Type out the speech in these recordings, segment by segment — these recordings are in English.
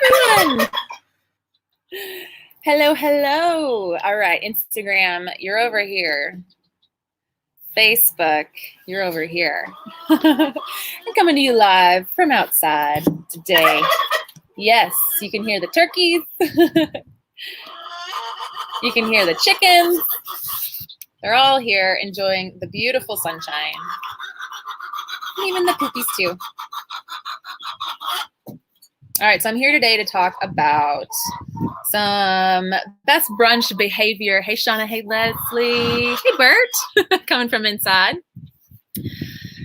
everyone. Hello, hello. All right, Instagram, you're over here. Facebook, you're over here. I'm coming to you live from outside today. Yes, you can hear the turkeys. You can hear the chickens. They're all here enjoying the beautiful sunshine. Even the poopies too. All right, so I'm here today to talk about some best brunch behavior. Hey, Shauna. Hey, Leslie. Hey, Bert. Coming from inside.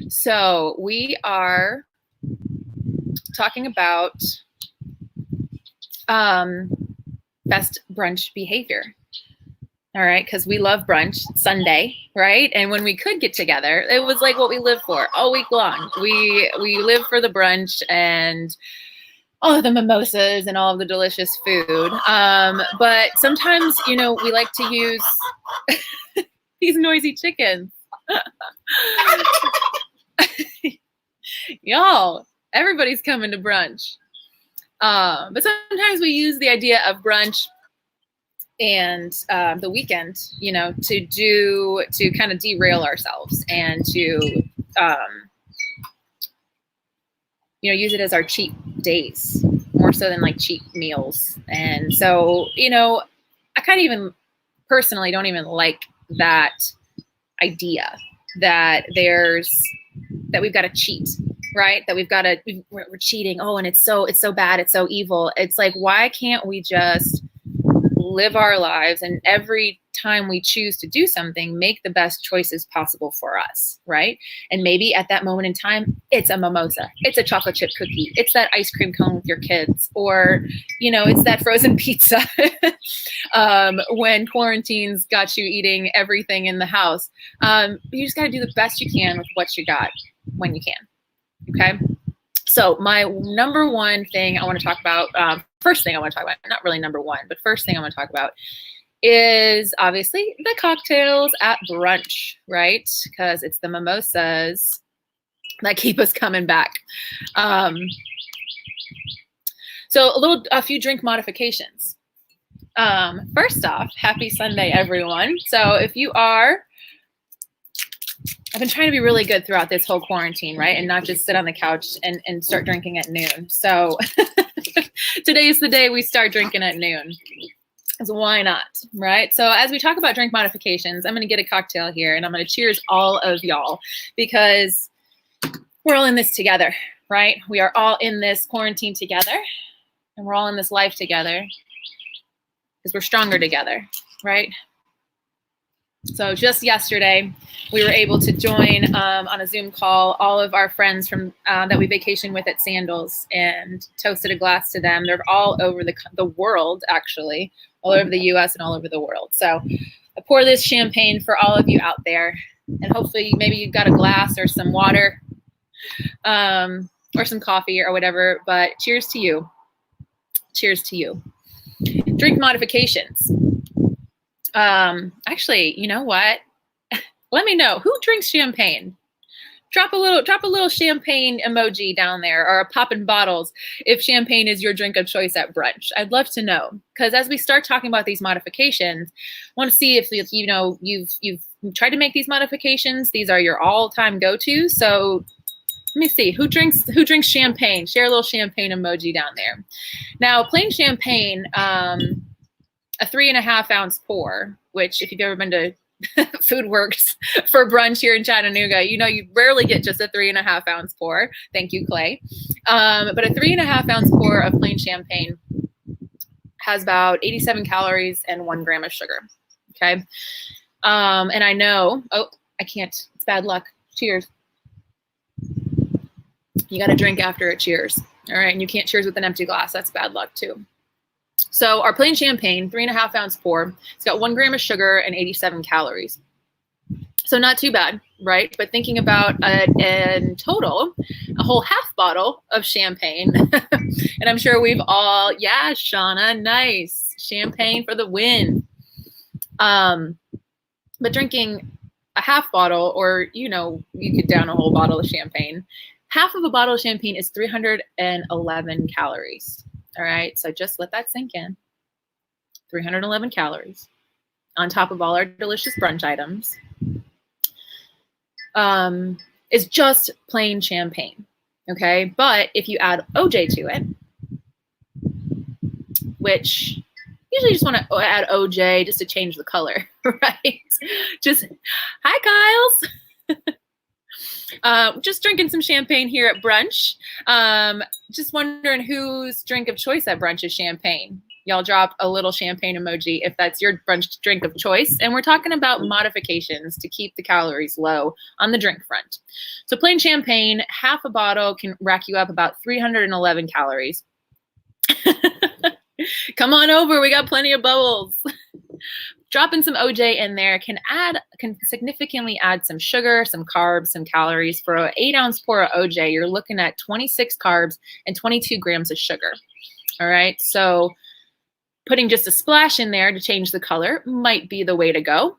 So we are talking about best brunch behavior. All right, because we love brunch Sunday, right? And when we could get together, it was like what we live for all week long. We live for the brunch and all of the mimosas and all of the delicious food. But sometimes, we like to use these noisy chickens. Y'all, everybody's coming to brunch. But sometimes we use the idea of brunch and the weekend, to kind of derail ourselves and to, use it as our cheat days more so than like cheat meals. And so, I kind of even personally don't even like that idea that we've got to cheat, right? That we're cheating. Oh, and it's so bad. It's so evil. It's like, why can't we just live our lives, and every time we choose to do something, make the best choices possible for us, right? And maybe at that moment in time, it's a mimosa, it's a chocolate chip cookie, it's that ice cream cone with your kids, or, it's that frozen pizza when quarantine's got you eating everything in the house. You just got to do the best you can with what you got when you can, okay? So my number one thing I want to talk about, first thing I want to talk about, not really number one, but first thing I want to talk about is obviously the cocktails at brunch, right? Because it's the mimosas that keep us coming back. So a few drink modifications. First off, happy Sunday, everyone. So if you are, I've been trying to be really good throughout this whole quarantine, right? And not just sit on the couch and start drinking at noon. So today is the day we start drinking at noon. So why not, right? So as we talk about drink modifications, I'm going to get a cocktail here and I'm going to cheers all of y'all because we're all in this together, right? We are all in this quarantine together and we're all in this life together because we're stronger together, right? So just yesterday, we were able to join on a Zoom call all of our friends from that we vacation with at Sandals and toasted a glass to them. They're all over the world, actually, all over the U.S. and all over the world. So I pour this champagne for all of you out there, and hopefully maybe you've got a glass or some water or some coffee or whatever, but cheers to you. Cheers to you. Drink modifications. Actually, you know what? Let me know who drinks champagne. Drop a little champagne emoji down there, or popping bottles if champagne is your drink of choice at brunch. I'd love to know, because as we start talking about these modifications, I want to see if you've tried to make these modifications. These are your all-time go-tos. So let me see who drinks champagne. Share a little champagne emoji down there. Now, plain champagne. A 3.5 ounce pour, which if you've ever been to Food Works for brunch here in Chattanooga, you rarely get just a 3.5 ounce pour. Thank you, Clay. But a 3.5 ounce pour of plain champagne has about 87 calories and 1 gram of sugar. Okay. And I know, I can't, it's bad luck. Cheers. You got to drink after it. Cheers. All right. And you can't cheers with an empty glass. That's bad luck too. So our plain champagne, 3.5 ounce pour, it's got 1 gram of sugar and 87 calories. So not too bad, right? But thinking about in total, a whole half bottle of champagne. And I'm sure we've all, yeah, Shauna, nice. Champagne for the win. But drinking a half bottle, or, you could down a whole bottle of champagne. Half of a bottle of champagne is 311 calories. All right, so just let that sink in. 311 calories on top of all our delicious brunch items. Is just plain champagne, okay? But if you add OJ to it, which usually just want to add OJ just to change the color, right? Just, hi, Kyles. Just drinking some champagne here at brunch. Just wondering whose drink of choice at brunch is champagne. Y'all drop a little champagne emoji if that's your brunch drink of choice. And we're talking about modifications to keep the calories low on the drink front. So plain champagne, half a bottle can rack you up about 311 calories. Come on over, we got plenty of bubbles. Dropping some OJ in there can significantly add some sugar, some carbs, some calories. For an 8-ounce pour of OJ, you're looking at 26 carbs and 22 grams of sugar. All right, so putting just a splash in there to change the color might be the way to go.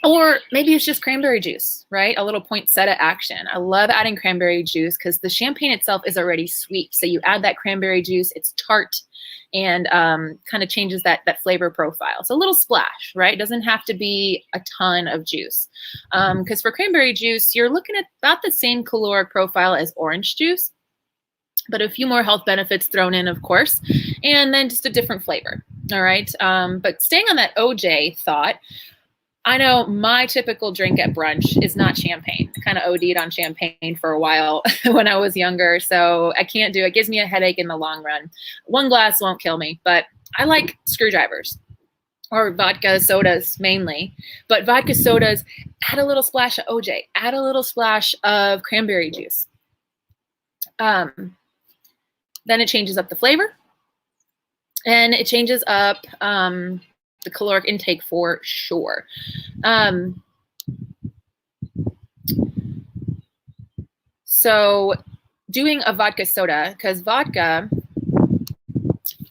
Or maybe it's just cranberry juice, right? A little poinsettia action. I love adding cranberry juice because the champagne itself is already sweet. So you add that cranberry juice, it's tart and kind of changes that flavor profile. So a little splash, right? It doesn't have to be a ton of juice. Because for cranberry juice, you're looking at about the same caloric profile as orange juice, but a few more health benefits thrown in, of course, and then just a different flavor. All right. But staying on that OJ thought, I know my typical drink at brunch is not champagne. I kind of OD'd on champagne for a while when I was younger, so I can't do it. It gives me a headache in the long run. One glass won't kill me, but I like screwdrivers or vodka sodas mainly. But vodka sodas, add a little splash of OJ, add a little splash of cranberry juice. Then it changes up the flavor, and it changes up the caloric intake for sure. So doing a vodka soda, because vodka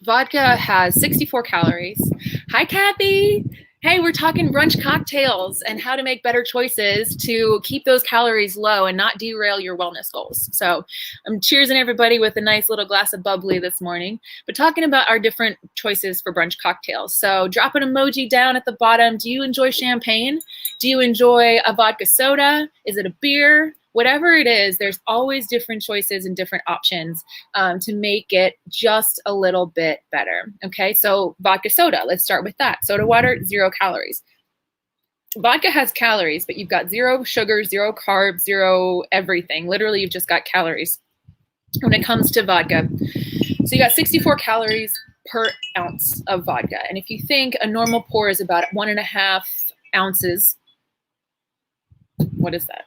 has 64 calories. Hi, Kathy. Hey, we're talking brunch cocktails and how to make better choices to keep those calories low and not derail your wellness goals. So I'm cheersing everybody with a nice little glass of bubbly this morning, but talking about our different choices for brunch cocktails. So drop an emoji down at the bottom. Do you enjoy champagne? Do you enjoy a vodka soda? Is it a beer? Whatever it is, there's always different choices and different options to make it just a little bit better. Okay, so vodka soda, let's start with that. Soda water, 0 calories. Vodka has calories, but you've got 0 sugar, 0 carbs, 0 everything. Literally, you've just got calories when it comes to vodka. So you got 64 calories per ounce of vodka. And if you think a normal pour is about 1.5 ounces, what is that?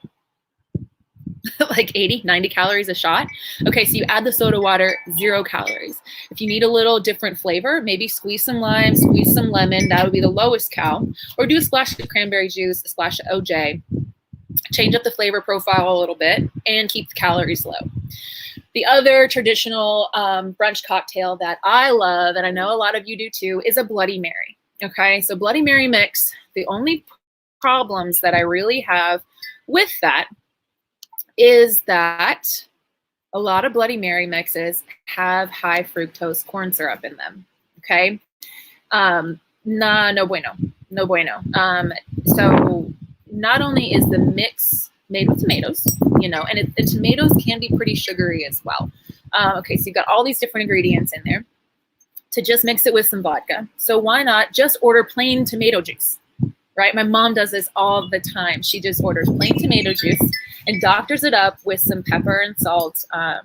Like 80, 90 calories a shot. Okay, so you add the soda water, 0 calories. If you need a little different flavor, maybe squeeze some lime, squeeze some lemon. That would be the lowest cal. Or do a splash of cranberry juice, a splash of OJ. Change up the flavor profile a little bit and keep the calories low. The other traditional brunch cocktail that I love, and I know a lot of you do too, is a Bloody Mary. Okay, so Bloody Mary mix. The only problems that I really have with that is that a lot of Bloody Mary mixes have high fructose corn syrup in them, okay? No bueno, no bueno. So not only is the mix made with tomatoes, you know, and the tomatoes can be pretty sugary as well. Okay, so you've got all these different ingredients in there to just mix it with some vodka. So why not just order plain tomato juice, right? My mom does this all the time. She just orders plain tomato juice and doctors it up with some pepper and salt on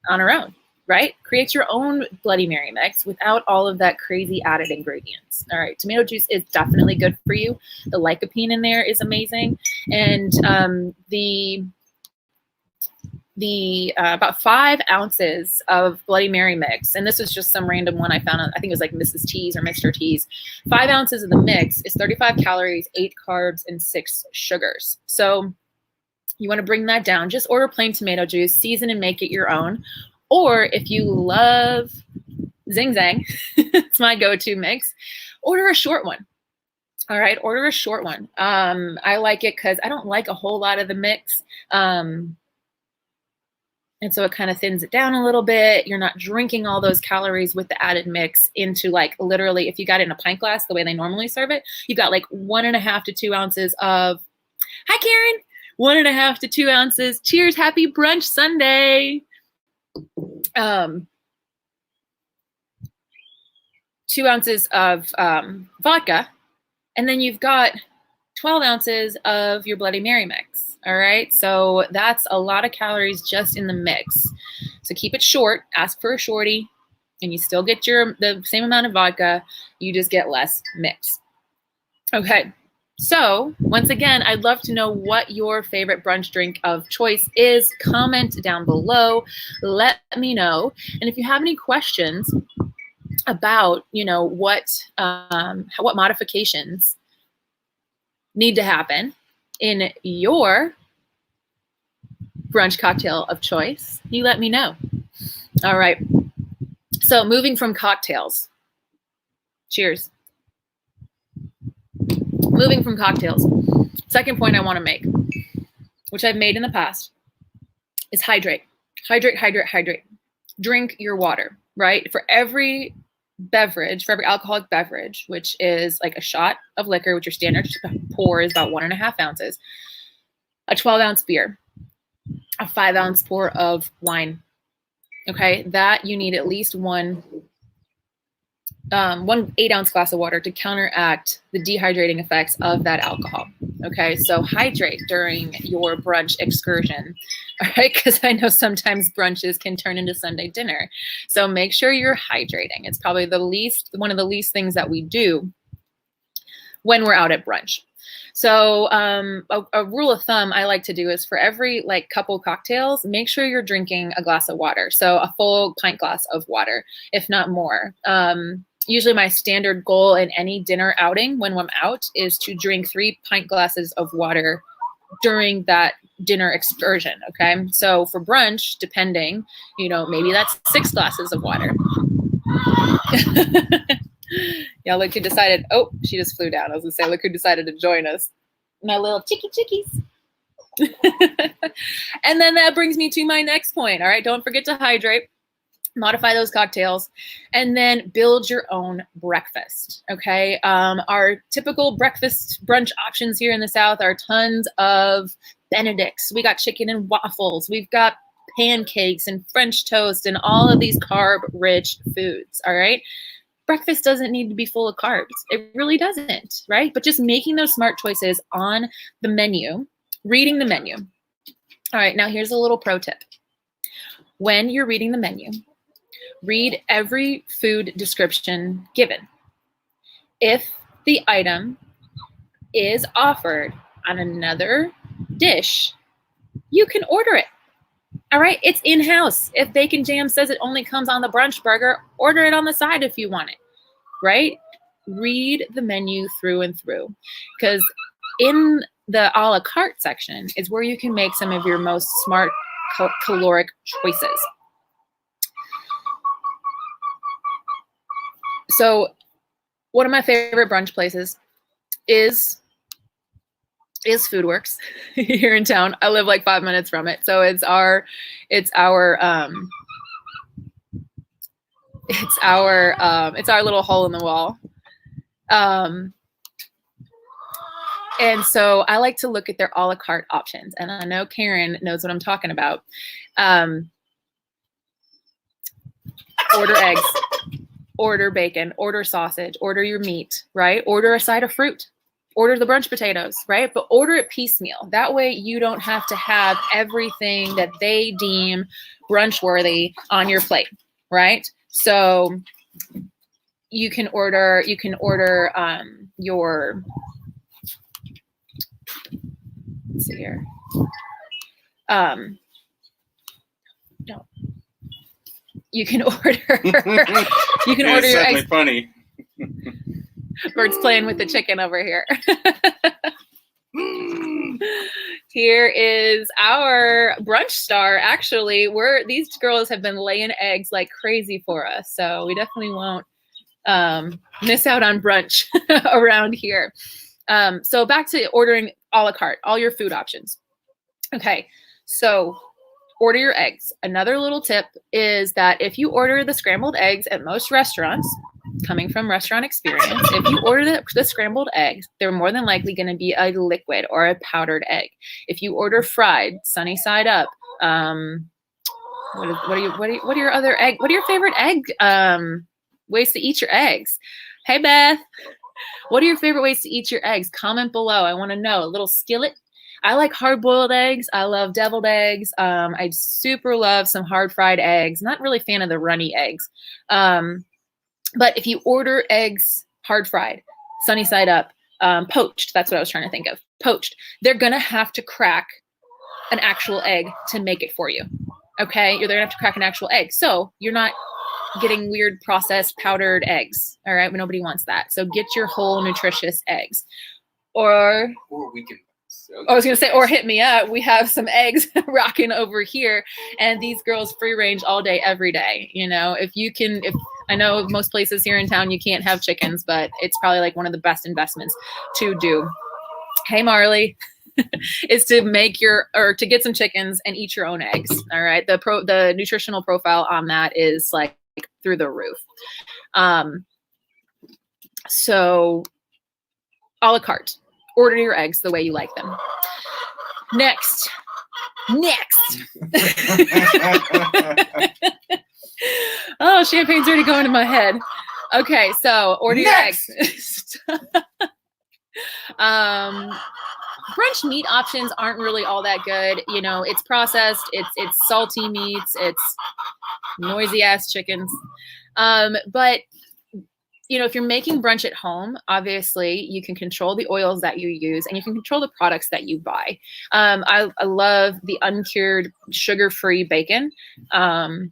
her own, right? Create your own Bloody Mary mix without all of that crazy added ingredients. All right, tomato juice is definitely good for you. The lycopene in there is amazing. And about 5 ounces of Bloody Mary mix, and this was just some random one I found, I think it was like Mrs. T's or Mr. T's. 5 ounces of the mix is 35 calories, 8 carbs, and 6 sugars. So you want to bring that down. Just order plain tomato juice, season and make it your own. Or if you love Zing Zang, it's my go-to mix, order a short one. All right, order a short one. I like it because I don't like a whole lot of the mix. And And so it kind of thins it down a little bit. You're not drinking all those calories with the added mix into like literally, if you got it in a pint glass the way they normally serve it, you've got like 1.5 to 2 ounces of, hi Karen, 1.5 to 2 ounces. Cheers, happy brunch Sunday. 2 ounces of vodka, and then you've got 12 ounces of your Bloody Mary mix. All right, so that's a lot of calories just in the mix. So keep it short, ask for a shorty, and you still get the same amount of vodka, you just get less mix. Okay, so once again, I'd love to know what your favorite brunch drink of choice is. Comment down below, let me know. And if you have any questions about, you know, what modifications need to happen in your brunch cocktail of choice, you let me know. All right. So moving from cocktails. Cheers. Moving from cocktails. Second point I want to make, which I've made in the past, is hydrate. Hydrate, hydrate, hydrate. Drink your water, right? For every beverage, for every alcoholic beverage, which is like a shot of liquor, which your standard pour is about 1.5 ounces, a 12-ounce beer, a 5-ounce pour of wine. Okay, that you need at least one 8-ounce glass of water to counteract the dehydrating effects of that alcohol. Okay, so hydrate during your brunch excursion, all right? Because I know sometimes brunches can turn into Sunday dinner. So make sure you're hydrating. It's probably one of the least things that we do when we're out at brunch. So a rule of thumb I like to do is for every like couple cocktails, make sure you're drinking a glass of water. So a full pint glass of water, if not more. Usually my standard goal in any dinner outing when I'm out is to drink 3 pint glasses of water during that dinner excursion. Okay. So for brunch, depending, you know, maybe that's 6 glasses of water. Yeah, look who decided, oh, she just flew down. I was gonna say, look who decided to join us. My little chickies. And then that brings me to my next point. All right, don't forget to hydrate, modify those cocktails, and then build your own breakfast. Okay, our typical breakfast brunch options here in the South are tons of Benedicts. We got chicken and waffles. We've got pancakes and French toast and all of these carb-rich foods. All right. Breakfast doesn't need to be full of carbs. It really doesn't, right? But just making those smart choices on the menu, reading the menu. All right, now here's a little pro tip. When you're reading the menu, read every food description given. If the item is offered on another dish, you can order it. All right, it's in-house. If Bacon Jam says it only comes on the brunch burger, order it on the side if you want it, right? Read the menu through and through, because in the a la carte section is where you can make some of your most smart caloric choices. So one of my favorite brunch places is Foodworks here in town. I live like 5 minutes from it. So it's our little hole in the wall. And so I like to look at their a la carte options. And I know Karen knows what I'm talking about. Order eggs, order bacon, order sausage, order your meat, right? Order a side of fruit. Order the brunch potatoes, right? But order it piecemeal. That way you don't have to have everything that they deem brunch worthy on your plate, right? So you can order your, let's see here. No. You can order your eggs. Funny. Bird's playing with the chicken over here. Here is our brunch star. Actually, these girls have been laying eggs like crazy for us, so we definitely won't miss out on brunch around here. So back to ordering a la carte, all your food options. Okay, so order your eggs. Another little tip is that if you order the scrambled eggs at most restaurants, coming from restaurant experience, if you order the scrambled eggs, they're more than likely going to be a liquid or a powdered egg. If you order fried, sunny side up, what are your other egg? What are your favorite egg ways to eat your eggs? Hey Beth, what are your favorite ways to eat your eggs? Comment below. I want to know. A little skillet. I like hard-boiled eggs. I love deviled eggs. I super love some hard-fried eggs. Not really a fan of the runny eggs. But if you order eggs hard-fried, sunny side up, poached, that's what I was trying to think of, poached, they're going to have to crack an actual egg to make it for you. Okay? They're going to have to crack an actual egg. So you're not getting weird processed powdered eggs. All right? But nobody wants that. So get your whole nutritious eggs. Or we can. I was going to say, or hit me up. We have some eggs rocking over here, and these girls free range all day, every day. You know, if I know most places here in town, you can't have chickens, but it's probably like one of the best investments to do. Hey, Marley, is to to get some chickens and eat your own eggs. All right. The nutritional profile on that is like through the roof. So a la carte. Order your eggs the way you like them. Next. Oh, champagne's already going to my head. Okay, so order your eggs. Brunch meat options aren't really all that good. You know, it's processed. It's salty meats. It's noisy ass chickens. But you know, if you're making brunch at home, obviously you can control the oils that you use and you can control the products that you buy. I love the uncured sugar-free bacon. It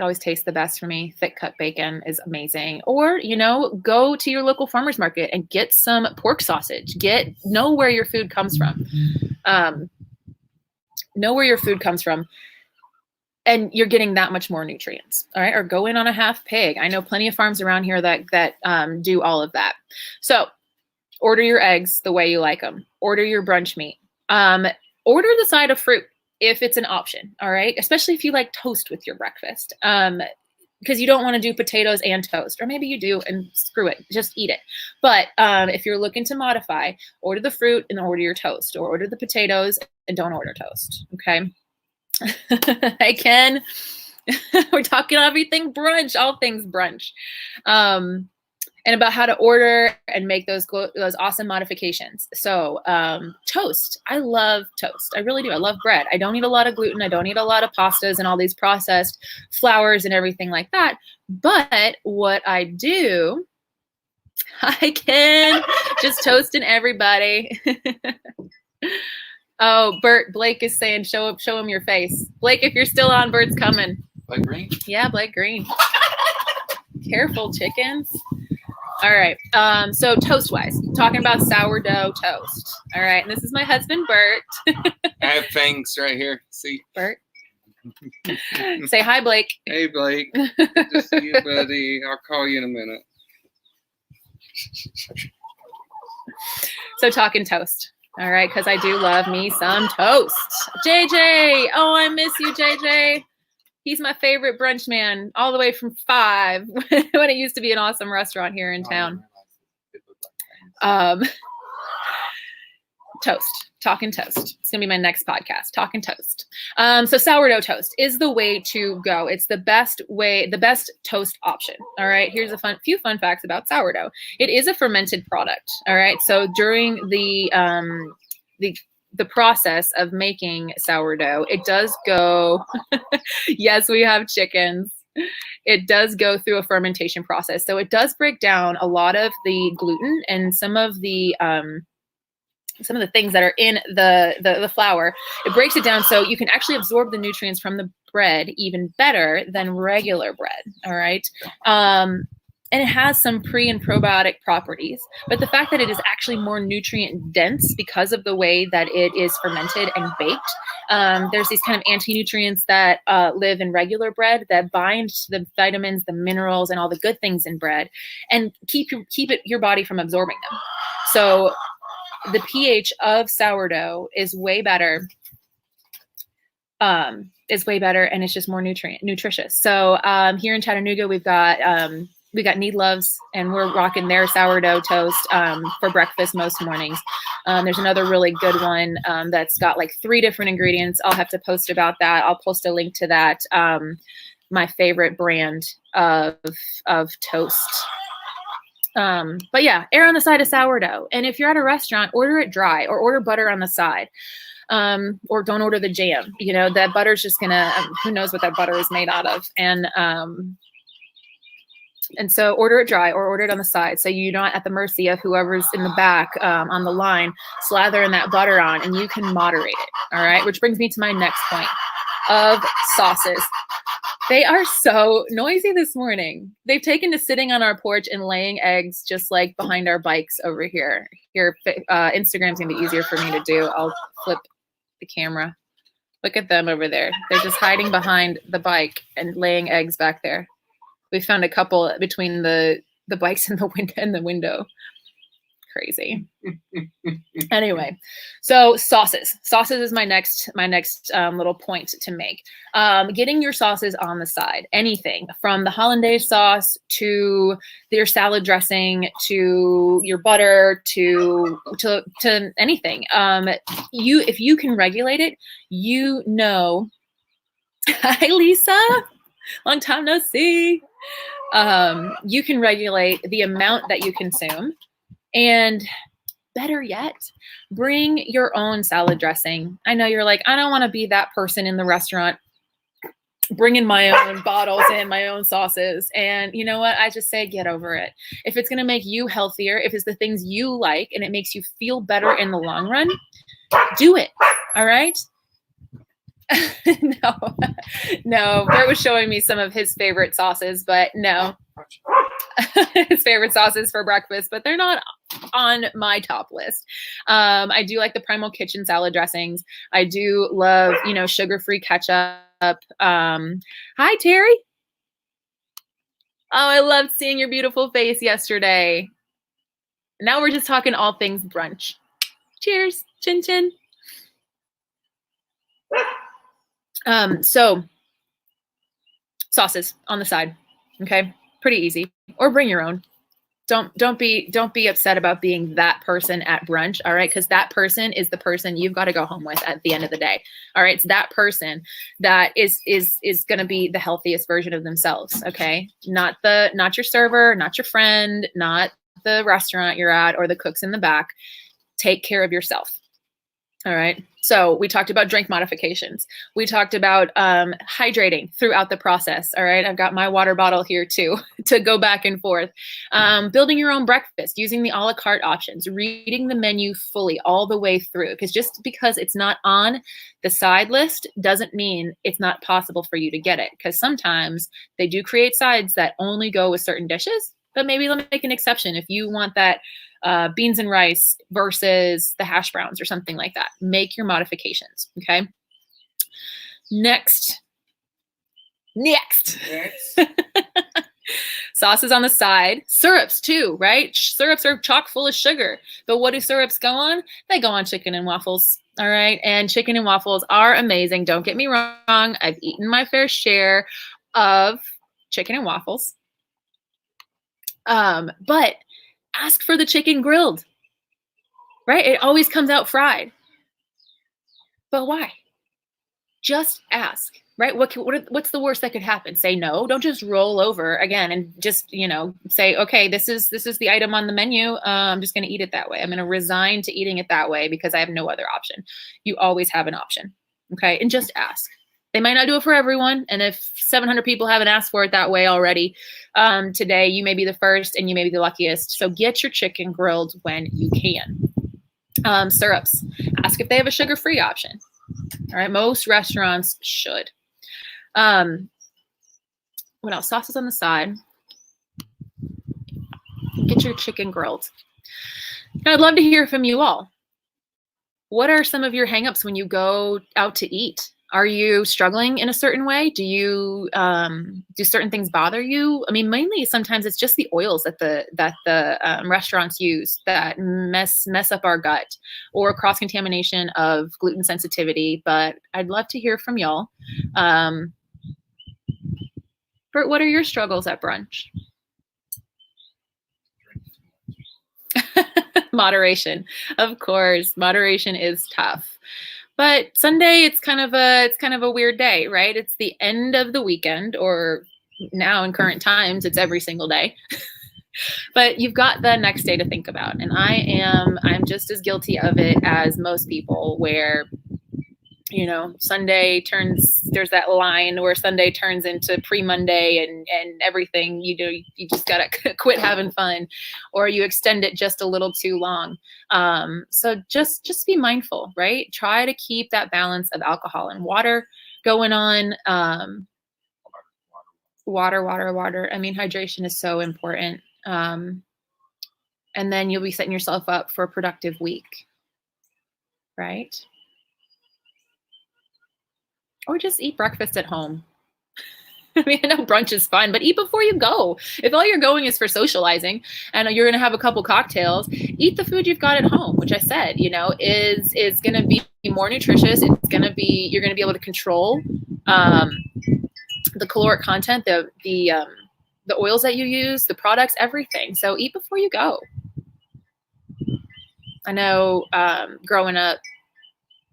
always tastes the best for me. Thick cut bacon is amazing. Or, you know, go to your local farmer's market and get some pork sausage. Know where your food comes from. Know where your food comes from. And you're getting that much more nutrients, all right? Or go in on a half pig. I know plenty of farms around here that do all of that. So order your eggs the way you like them. Order your brunch meat. Order the side of fruit if it's an option, all right? Especially if you like toast with your breakfast, because you don't want to do potatoes and toast. Or maybe you do, and screw it, just eat it. But if you're looking to modify, order the fruit and order your toast. Or order the potatoes and don't order toast, okay? Hey, Ken. We're talking everything brunch, all things brunch. And about how to order and make those awesome modifications. So toast. I love toast. I really do. I love bread. I don't eat a lot of gluten. I don't eat a lot of pastas and all these processed flours and everything like that. But what I do, I can just toasting everybody. Oh, Blake is saying, show him your face. Blake, if you're still on, Bert's coming. Blake Green? Yeah, Blake Green. Careful, chickens. All right. So toast-wise, talking about sourdough toast. All right. And this is my husband, Bert. I have fangs right here. See? Bert. Say hi, Blake. Hey, Blake. Good to see you, buddy. I'll call you in a minute. So talking toast. All right, because I do love me some toast. JJ, oh, I miss you, JJ. He's my favorite brunch man, all the way from 5, when it used to be an awesome restaurant here in town. Toast, talking toast. It's gonna be my next podcast, talking toast. So sourdough toast is the way to go. It's the best way, the best toast option. All right, here's a few fun facts about sourdough. It is a fermented product. All right, so during the process of making sourdough, it does go. Yes, we have chickens. It does go through a fermentation process, so it does break down a lot of the gluten and some of the things that are in the flour. It breaks it down so you can actually absorb the nutrients from the bread even better than regular bread. All right. And it has some pre and probiotic properties, but the fact that it is actually more nutrient dense because of the way that it is fermented and baked. There's these kind of anti-nutrients that live in regular bread that bind to the vitamins, the minerals, and all the good things in bread and keep your body from absorbing them. So the pH of sourdough is way better is way better, and it's just more nutritious. So here in Chattanooga, we got Need Loves, and we're rocking their sourdough toast for breakfast most mornings. There's another really good one that's got like 3 different ingredients. I'll have to post about that. I'll post a link to that. My favorite brand of toast. But yeah, err on the side of sourdough. And if you're at a restaurant, order it dry or order butter on the side. Or don't order the jam. You know, that butter's just gonna, who knows what that butter is made out of. And so order it dry or order it on the side, so you're not at the mercy of whoever's in the back on the line slathering that butter on, and you can moderate it. All right, which brings me to my next point of sauces. They are so noisy this morning. They've taken to sitting on our porch and laying eggs just like behind our bikes over here. Here, Instagram's gonna be easier for me to do. I'll flip the camera. Look at them over there. They're just hiding behind the bike and laying eggs back there. We found a couple between the bikes and the window. Crazy. Anyway, so sauces. Sauces is my next little point to make. Getting your sauces on the side. Anything from the hollandaise sauce to your salad dressing to your butter to anything. If you can regulate it, you know. Hi, Lisa. Long time no see. You can regulate the amount that you consume. And better yet, bring your own salad dressing. I know you're like, I don't want to be that person in the restaurant bringing my own bottles and my own sauces. And you know what? I just say, get over it. If it's going to make you healthier, if it's the things you like and it makes you feel better in the long run, do it. All right. No, Bert was showing me some of his favorite sauces, but no. His favorite sauces for breakfast, but they're not on my top list. I do like the Primal Kitchen salad dressings. I do love, sugar-free ketchup. Hi, Terry. Oh, I loved seeing your beautiful face yesterday. Now we're just talking all things brunch. Cheers. Chin chin. So sauces on the side. Okay. Pretty easy. Or bring your own. Don't be upset about being that person at brunch. All right. Cause that person is the person you've got to go home with at the end of the day. All right. It's that person that is going to be the healthiest version of themselves. Okay. Not your server, not your friend, not the restaurant you're at or the cooks in the back. Take care of yourself. All right. So we talked about drink modifications. We talked about hydrating throughout the process. All right. I've got my water bottle here too to go back and forth. Building your own breakfast, using the a la carte options, reading the menu fully all the way through. Because just because it's not on the side list doesn't mean it's not possible for you to get it. Because sometimes they do create sides that only go with certain dishes, but maybe they'll make an exception if you want that beans and rice versus the hash browns or something like that. Make your modifications. Okay. Next. Sauces on the side. Syrups too, right? Syrups are chock full of sugar. But what do syrups go on? They go on chicken and waffles. All right. And chicken and waffles are amazing. Don't get me wrong. I've eaten my fair share of chicken and waffles. But ask for the chicken grilled, right? It always comes out fried. But why? Just ask, right? What's the worst that could happen? Say no. Don't just roll over again and just, say, okay, this is the item on the menu. I'm just going to eat it that way. I'm going to resign to eating it that way because I have no other option. You always have an option. Okay. And just ask. They might not do it for everyone. And if 700 people haven't asked for it that way already today, you may be the first and you may be the luckiest. So get your chicken grilled when you can. Syrups. Ask if they have a sugar-free option. All right. Most restaurants should. What else? Sauces on the side. Get your chicken grilled. Now, I'd love to hear from you all. What are some of your hangups when you go out to eat? Are you struggling in a certain way? Do you do certain things bother you? I mean, mainly sometimes it's just the oils that the restaurants use that mess up our gut, or cross contamination of gluten sensitivity. But I'd love to hear from y'all. Bert, what are your struggles at brunch? Moderation, of course. Moderation is tough. But Sunday, it's kind of a weird day, right? It's the end of the weekend, or now in current times, it's every single day. But you've got the next day to think about. And I'm just as guilty of it as most people, where, you know, there's that line where Sunday turns into pre-Monday and everything, you know, you just got to quit having fun, or you extend it just a little too long. So just be mindful, right? Try to keep that balance of alcohol and water going on. Water. I mean, hydration is so important. And then you'll be setting yourself up for a productive week, right? Or just eat breakfast at home. I mean, I know brunch is fun, but eat before you go. If all you're going is for socializing and you're going to have a couple cocktails, eat the food you've got at home, which I said, you know, is going to be more nutritious. You're going to be able to control the caloric content, the oils that you use, the products, everything. So eat before you go. I know growing up,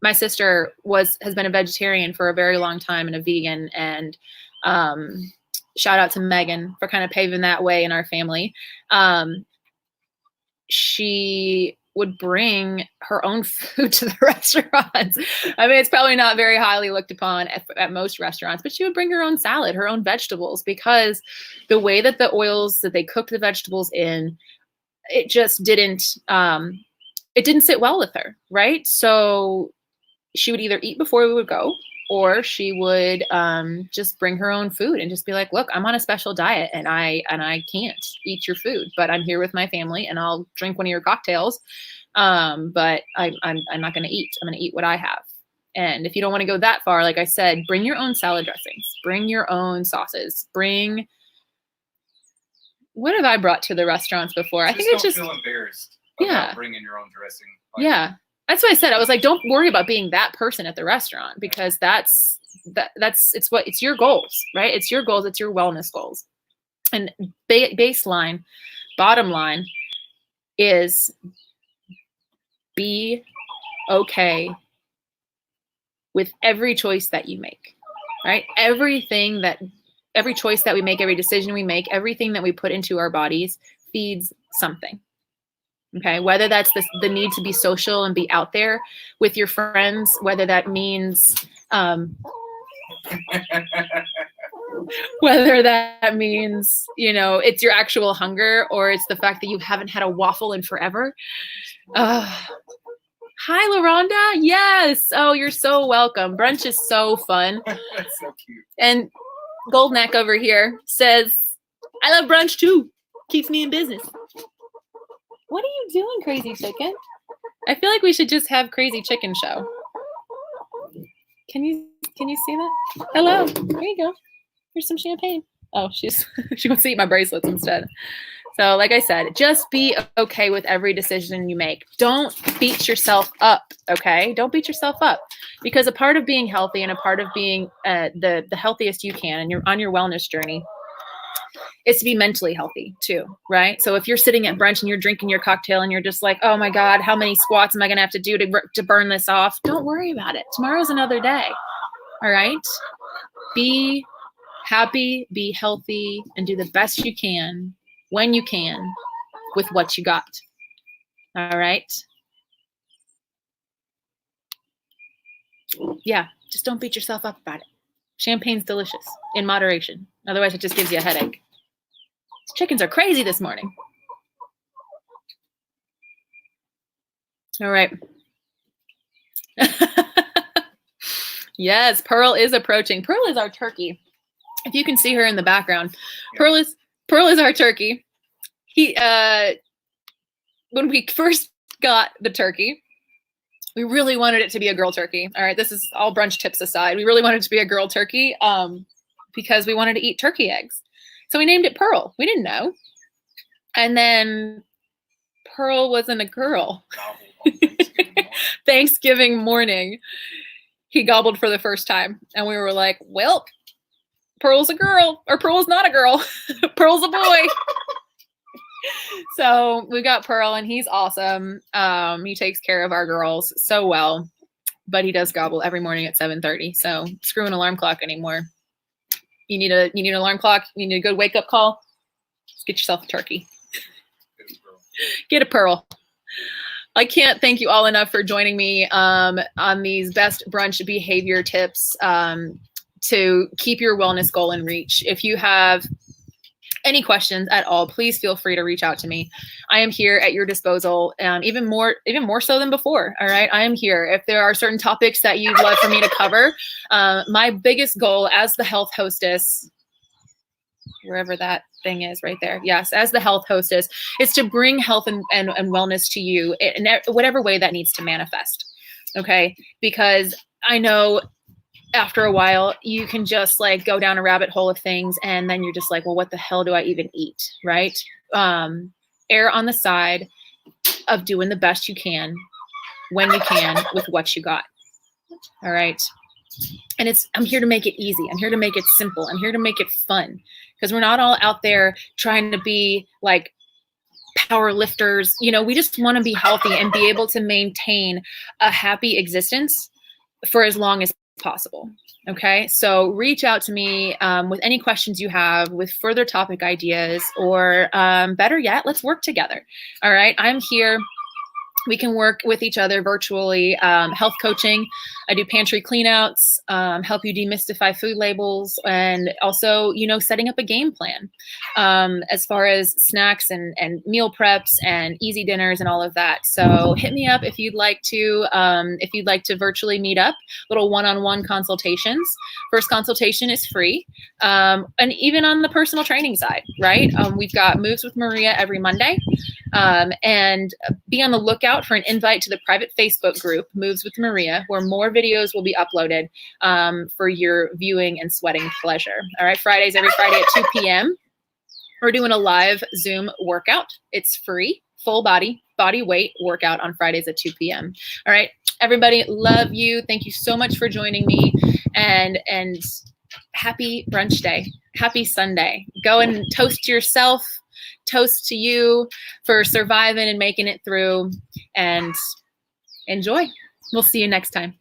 my sister has been a vegetarian for a very long time and a vegan, and shout out to Megan for kind of paving that way in our family. She would bring her own food to the restaurants. I mean, it's probably not very highly looked upon at most restaurants, but she would bring her own salad, her own vegetables, because the way that the oils that they cooked the vegetables in, it just didn't sit well with her, right? So she would either eat before we would go, or she would just bring her own food and just be like, look, I'm on a special diet and I can't eat your food, but I'm here with my family and I'll drink one of your cocktails. But I'm not going to eat. I'm going to eat what I have. And if you don't want to go that far, like I said, bring your own salad dressings, bring your own sauces, what have I brought to the restaurants before? I think it's just feel embarrassed about bringing your own dressing. Yeah. That's what I said. I was like, don't worry about being that person at the restaurant, because it's your goals, right? It's your goals. It's your wellness goals. And baseline, bottom line is be okay with every choice that you make, right? Every choice that we make, every decision we make, everything that we put into our bodies feeds something. Okay, whether that's the need to be social and be out there with your friends, whether that means you know, it's your actual hunger, or it's the fact that you haven't had a waffle in forever. Hi, LaRonda. Yes. Oh, you're so welcome. Brunch is so fun. That's so cute. And Goldneck over here says, I love brunch too. Keeps me in business. What are you doing, Crazy Chicken? I feel like we should just have Crazy Chicken show. Can you see that? Hello. Here you go. Here's some champagne. Oh, she wants to eat my bracelets instead. So like I said, just be okay with every decision you make. Don't beat yourself up, okay? Don't beat yourself up, because a part of being healthy and a part of being the healthiest you can, and you're on your wellness journey, is to be mentally healthy too, right? So if you're sitting at brunch and you're drinking your cocktail and you're just like, oh my God, how many squats am I gonna have to do to burn this off? Don't worry about it. Tomorrow's another day, all right? Be happy, be healthy, and do the best you can when you can with what you got, all right? Yeah, just don't beat yourself up about it. Champagne's delicious in moderation. Otherwise, it just gives you a headache. These chickens are crazy this morning. All right. Yes, Pearl is approaching. Pearl is our turkey. If you can see her in the background, yeah. Pearl is our turkey. When we first got the turkey, We really wanted it to be a girl turkey. All right, this is all brunch tips aside. We really wanted it to be a girl turkey because we wanted to eat turkey eggs. So we named it Pearl. We didn't know. And then Pearl wasn't a girl. Thanksgiving morning, he gobbled for the first time. And we were like, well, Pearl's a girl, or Pearl's not a girl. Pearl's a boy. So we got Pearl, and he's awesome. He takes care of our girls so well, but he does gobble every morning at 7:30. So screw an alarm clock anymore. You need an alarm clock. You need a good wake up call. Just get yourself a turkey. Get a Pearl. I can't thank you all enough for joining me on these best brunch behavior tips to keep your wellness goal in reach. If you have any questions at all, please feel free to reach out to me. I am here at your disposal, even more so than before. All right. I am here. If there are certain topics that you'd love for me to cover, my biggest goal as the health hostess, wherever that thing is right there. Yes. As the health hostess, is to bring health and wellness to you in whatever way that needs to manifest. Okay. Because I know after a while, you can just like go down a rabbit hole of things, and then you're just like, well, what the hell do I even eat? Right? Err on the side of doing the best you can when you can with what you got. All right. And I'm here to make it easy. I'm here to make it simple. I'm here to make it fun, because we're not all out there trying to be like power lifters. You know, we just want to be healthy and be able to maintain a happy existence for as long as possible. Okay. So reach out to me with any questions you have, with further topic ideas, or better yet, let's work together. All right. I'm here. We can work with each other virtually. Health coaching. I do pantry cleanouts, help you demystify food labels, and also, setting up a game plan as far as snacks and meal preps and easy dinners and all of that. So hit me up if you'd like to virtually meet up. Little one-on-one consultations. First consultation is free, and even on the personal training side, right? We've got Moves with Maria every Monday. And be on the lookout for an invite to the private Facebook group, Moves with Maria, where more videos will be uploaded for your viewing and sweating pleasure. All right, every Friday at 2 p.m. We're doing a live Zoom workout. It's free, full body weight workout on Fridays at 2 p.m. All right, everybody, love you. Thank you so much for joining me, and happy brunch day. Happy Sunday. Go and toast to yourself. Toast to you for surviving and making it through, and enjoy. We'll see you next time.